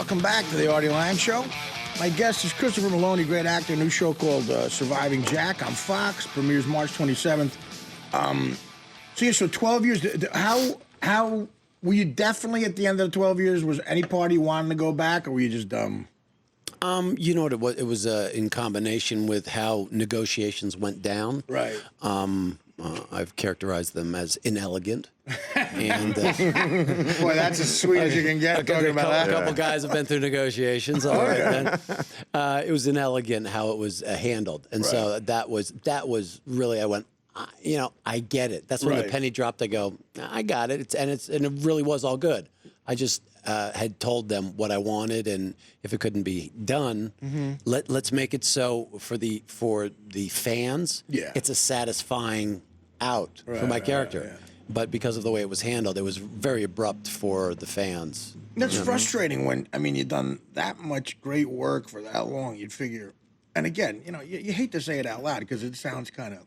Welcome back to the Artie Lange Show. My guest is Christopher Meloni, great actor. New show called Surviving Jack on Fox. Premieres March 27th. So 12 years. How were you definitely at the end of the 12 years? Was any party wanting to go back, or were you just dumb? You know what it was? It was in combination with how negotiations went down. Right. I've characterized them as inelegant. And boy, that's as sweet as you can get talking about that. A couple guys have been through negotiations. All right, then. It was inelegant how it was handled, and so that was really, I went, I get it. That's when the penny dropped. I go, I got it. And it really was all good. I just had told them what I wanted, and if it couldn't be done, let's make it so for the fans, it's a satisfying out for my character. But because of the way it was handled, it was very abrupt for the fans. That's frustrating when, you've done that much great work for that long. You'd figure, and again, you hate to say it out loud because it sounds kind of,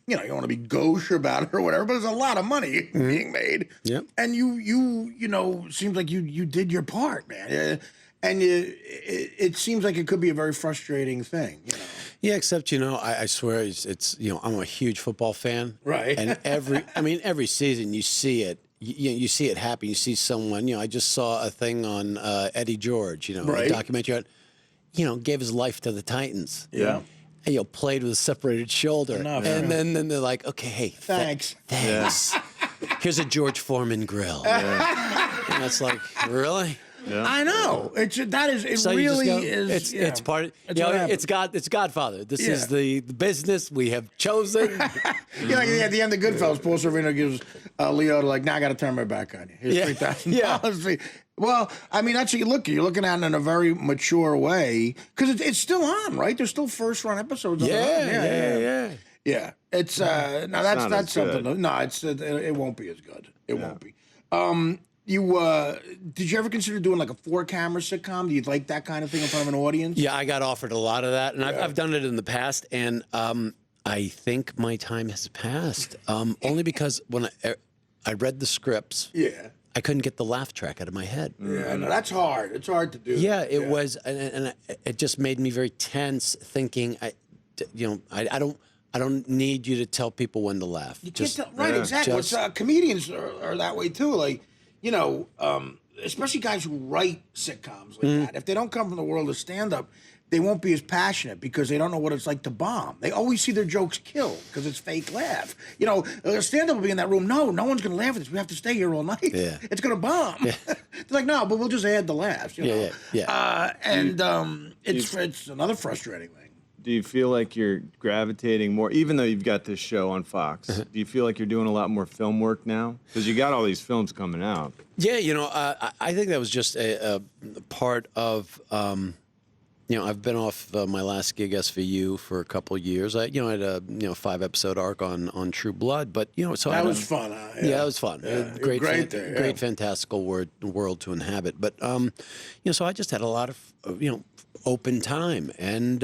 you don't want to be gauche about it or whatever, but there's a lot of money being made. Yep. And you seems like you did your part, man. And it seems like it could be a very frustrating thing, Yeah, except, I swear it's I'm a huge football fan. Right. And every season you see it. You see it happen. You see someone, I just saw a thing on Eddie George, a documentary, gave his life to the Titans. Yeah. And, played with a separated shoulder. And then they're like, okay, hey, thanks. Thanks. Yeah. Here's a George Foreman grill. Yeah. And that's like, really? Yeah. I know. It's part of it's Godfather. This is the business we have chosen. Like at the end of Goodfellas, Paul Sorvino gives Leo now I got to turn my back on you. Here's $3,000. Well, that's what you're looking at it in a very mature way because it's still on, right? There's still first run episodes. Yeah. It's now that's something. No, it won't be as good. It won't be. Did you ever consider doing like a 4-camera sitcom? Do you like that kind of thing in front of an audience? Yeah, I got offered a lot of that, and I've done it in the past, and I think my time has passed. Only because when I read the scripts, I couldn't get the laugh track out of my head. Yeah, no, that's hard. It's hard to do. Yeah, it was, and it just made me very tense, thinking, I don't need you to tell people when to laugh. You can't tell, right? Exactly. Comedians are that way too. Like, especially guys who write sitcoms like that. If they don't come from the world of stand-up, they won't be as passionate because they don't know what it's like to bomb. They always see their jokes killed because it's fake laugh. A stand-up will be in that room. No one's going to laugh at this. We have to stay here all night. Yeah. It's going to bomb. Yeah. They're like, no, but we'll just add the laughs. Yeah. It's another frustrating thing. Do you feel like you're gravitating more, even though you've got this show on Fox, do you feel like you're doing a lot more film work now? Because you got all these films coming out. Yeah, I think that was just a part of, I've been off my last gig, SVU, for a couple of years. I had a 5-episode arc on True Blood, but so that was fun. Yeah, it was fun. Yeah, great, fantastical world to inhabit. But so I just had a lot of open time, and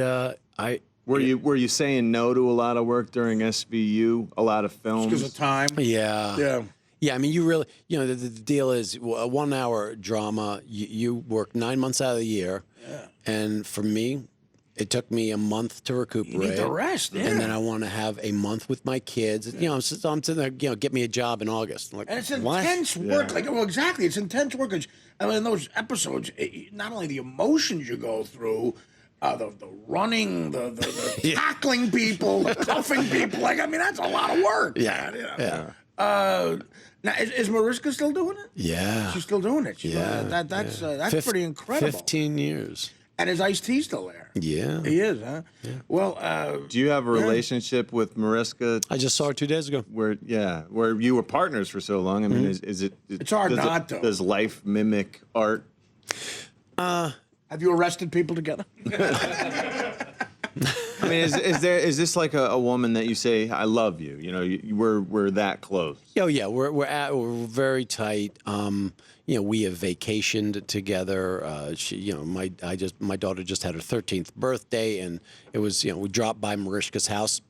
Were you saying no to a lot of work during SVU? A lot of films because of time. Yeah. You really, the deal is a 1-hour drama. You work 9 months out of the year. Yeah. And for me, it took me a month to recuperate. You need the rest, and then I want to have a month with my kids. I'm sitting there, get me a job in August. And it's intense work. Exactly, it's intense work. In those episodes, not only the emotions you go through, the running, the tackling people, the cuffing people. That's a lot of work. Yeah. Now, is Mariska still doing it? Yeah. She's still doing it. That's pretty incredible. 15 years. And is Ice-T still there? Yeah. He is, huh? Yeah. Well, do you have a relationship with Mariska? I just saw her 2 days ago. Where you were partners for so long. Is it? It's hard not to. Does life mimic art? Have you arrested people together? Is this like a woman that you say I love you? We're that close. Oh yeah, we're very tight. we have vacationed together. My daughter just had her 13th birthday, and it was, we dropped by Mariska's house.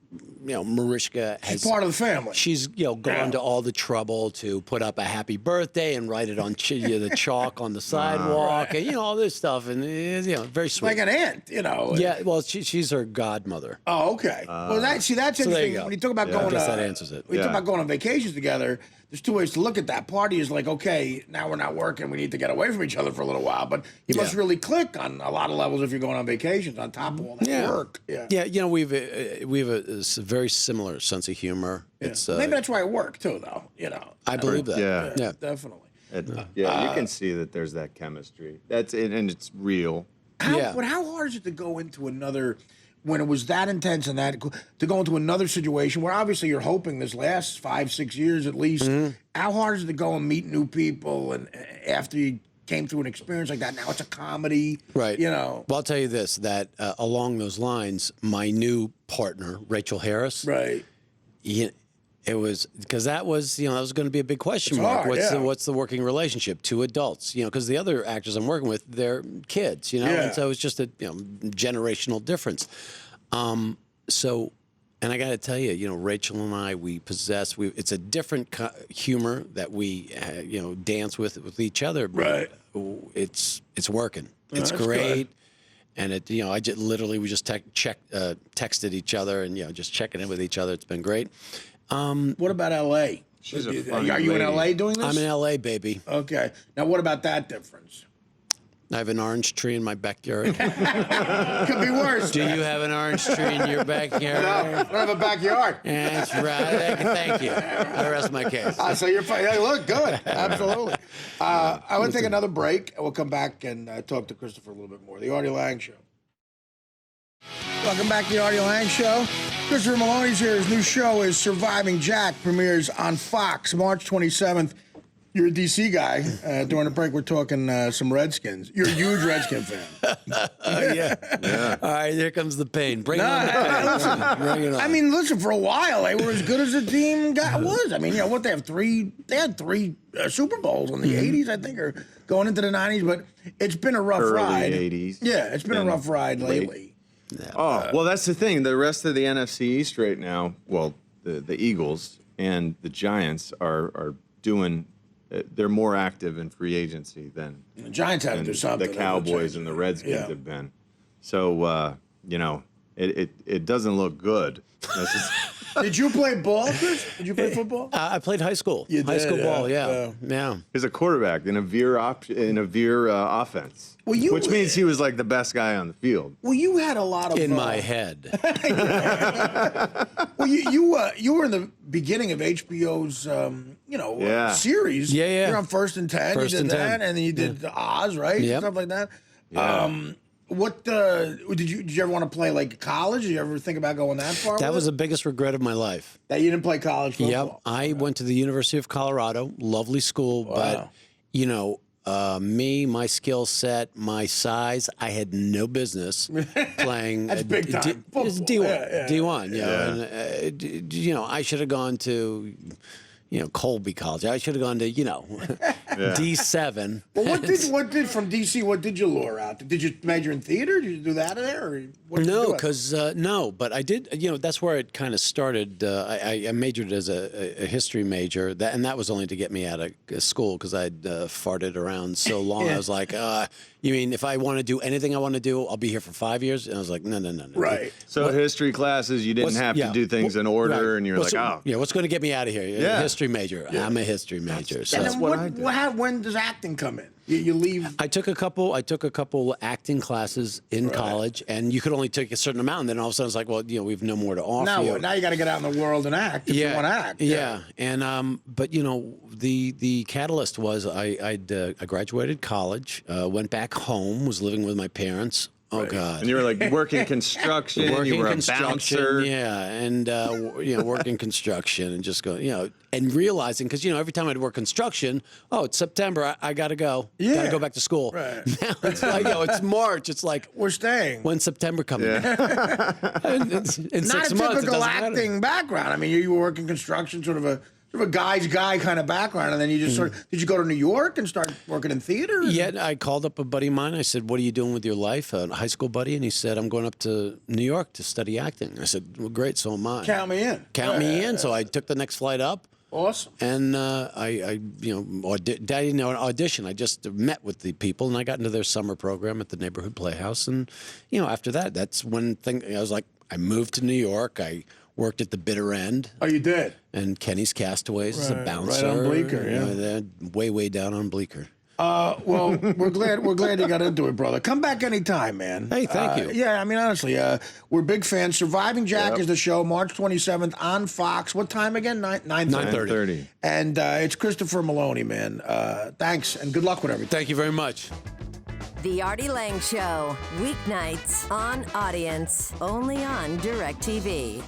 Mariska has... She's part of the family. She's, gone to all the trouble to put up a happy birthday and write it on the chalk on the sidewalk and, all this stuff. And, very sweet. Like an aunt, Yeah, well, she's her godmother. Oh, okay. Well, that's interesting. When you talk about going... I guess that answers it. When you talk about going on vacations together, there's two ways to look at that. Party is like, okay, now we're not working. We need to get away from each other for a little while. But you must really click on a lot of levels if you're going on vacations on top of all that work. Yeah, we have a very similar sense of humor. Yeah. It's maybe that's why it worked too, though. I believe that. Yeah, definitely. You can see that there's that chemistry. That's it, and it's real. But how hard is it to go into another, when it was that intense and that, to go into another situation where obviously you're hoping this lasts 5-6 years at least? How hard is it to go and meet new people and after you came through an experience like that? Now it's a comedy, right? Well, I'll tell you this: that along those lines, my new partner, Rachel Harris, right? It was because that was that was going to be a big question mark. What's the working relationship? Two adults, because the other actors I'm working with, they're kids, and so it's just a generational difference. And I got to tell you, Rachel and I, it's a different humor that we dance with each other. But it's working. It's great. Good. And I just literally we just texted each other and just checking in with each other. It's been great. What about L.A.? Are you in L.A. doing this? I'm in L.A., baby. Okay. Now, what about that difference? I have an orange tree in my backyard. Could be worse. Do you have an orange tree in your backyard? No, I don't have a backyard. That's right. Thank you. I rest my case. So you're fine. Hey, look, good. Absolutely. I want to take another break, and we'll come back and talk to Christopher a little bit more. The Artie Lange Show. Welcome back to the Artie Lange Show. Christopher Meloni's here. His new show is Surviving Jack, premieres on Fox March 27th. You're a DC guy. During the break, we're talking some Redskins. You're a huge Redskin fan. Yeah. All right, here comes the pain. Bring it on. Bring it on. I mean, listen, for a while, they were as good as the team was. I mean, what, they had three Super Bowls in the 80s, I think, or going into the 90s, but it's been a rough ride. Early 80s. Yeah, it's been a rough ride lately. Well, that's the thing. The rest of the NFC East right now, well, the Eagles and the Giants are doing... They're more active in free agency than the Giants have to do something. The Cowboys and the Redskins have been. So, it doesn't look good. Did you play ball, Chris? Did you play football? I played high school. You did, high school ball, yeah. He's a quarterback in a veer offense, which means he was like the best guy on the field. Well, you had a lot of in my head. Well, you were in the beginning of HBO's series. Yeah. You're on First and 10. First you did and that, 10. And then you did Oz, right? Yep. Stuff like that. Yeah. What did you ever want to play, like college? Did you ever think about going that far? That was the biggest regret of my life. That you didn't play college football. Yep. I went to the University of Colorado, lovely school, but me, my skill set, my size, I had no business playing. That's big time. D1, D1. And I should have gone to. Colby College. I should have gone to, D7. Well, what did from DC? What did you lure out? Did you major in theater? Did you do that there? Or what did you do? No, but I did. That's where it kind of started. I majored as a history major, and that was only to get me out of school because I'd farted around so long. I was like, you mean if I want to do anything I want to do, I'll be here for 5 years? And I was like, no. Right. So history classes, you didn't have to do things in order, and you're what's going to get me out of here? History major. Yeah. I'm a history major. So that's what I did. When does acting come in? You leave. I took a couple acting classes in college, and you could only take a certain amount. And then all of a sudden, it's like, well, we have no more to offer. Now you got to get out in the world and act if you want to act. Yeah. And but the catalyst was I graduated college, went back home, was living with my parents. Oh God! And you were like working construction. You were a bouncer. Yeah, and working construction and just going, and realizing because every time I'd work construction, it's September, I gotta go. Yeah. Gotta go back to school. Right. Now it's like it's March. It's like we're staying. When's September coming? Yeah. in Not 6 a months, typical acting background. I mean, you were working construction, sort of sort of a guy's guy kind of background, and then you just did you go to New York and start working in theater? Yeah, I called up a buddy of mine. I said, "What are you doing with your life?" A high school buddy, and he said, "I'm going up to New York to study acting." I said, "Well, great, so am I." Count me in. Count me in. So I took the next flight up. Awesome. And I didn't know an audition. I just met with the people, and I got into their summer program at the neighborhood playhouse. And after that, that's when I was like, I moved to New York. I worked at the bitter end. Oh, you did? And Kenny's Castaways as a bouncer. Right on Bleecker, yeah. They're way down on Bleecker. Well, we're glad you got into it, brother. Come back anytime, man. Hey, thank you. Yeah, I mean, honestly, we're big fans. Surviving Jack is the show, March 27th on Fox. What time again? 9:30. And it's Christopher Meloni, man. Thanks, and good luck with everything. Thank you very much. The Artie Lange Show, weeknights on Audience, only on DirecTV.